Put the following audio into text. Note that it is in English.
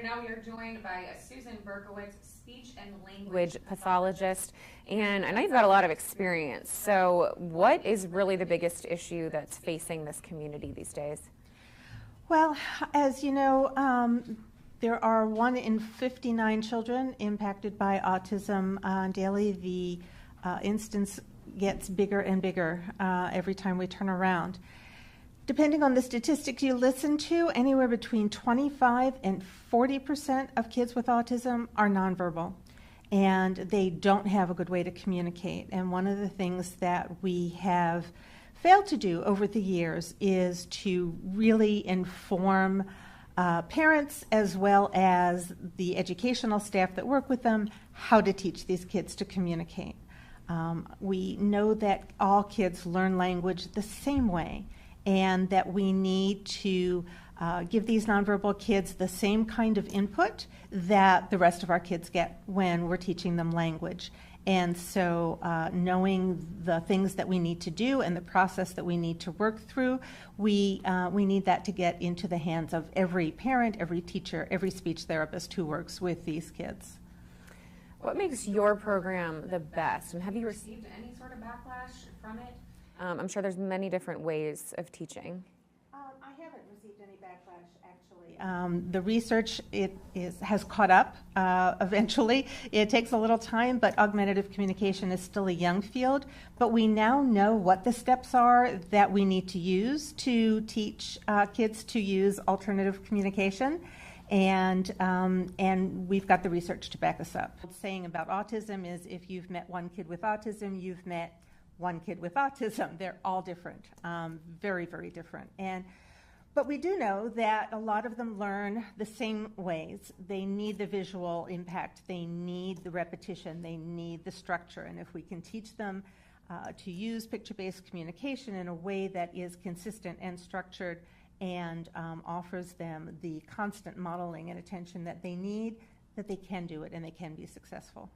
now we are joined by Susan Berkowitz, speech and language pathologist, and I know you've got a lot of experience. So what is really the biggest issue that's facing this community these days? Well, as you know, there are 1 in 59 children impacted by autism daily. The instance gets bigger and bigger every time we turn around. Depending on the statistics you listen to, anywhere between 25 and 40% of kids with autism are nonverbal, and they don't have a good way to communicate. And one of the things that we have failed to do over the years is to really inform parents as well as the educational staff that work with them how to teach these kids to communicate. We know that all kids learn language the same way, and that we need to give these nonverbal kids the same kind of input that the rest of our kids get when we're teaching them language. And so knowing the things that we need to do and the process that we need to work through, we need that to get into the hands of every parent, every teacher, every speech therapist who works with these kids. What makes your program the best, and have you received any sort of backlash from it? I'm sure there's many different ways of teaching. I haven't received any backlash, actually. The research has caught up eventually. It takes a little time, but augmentative communication is still a young field. But we now know what the steps are that we need to use to teach kids to use alternative communication. And we've got the research to back us up. What's saying about autism is if you've met one kid with autism, you've met one kid with autism. They're all different, very, very different. But we do know that a lot of them learn the same ways. They need the visual impact. They need the repetition. They need the structure. And if we can teach them to use picture-based communication in a way that is consistent and structured and offers them the constant modeling and attention that they need, that they can do it and they can be successful.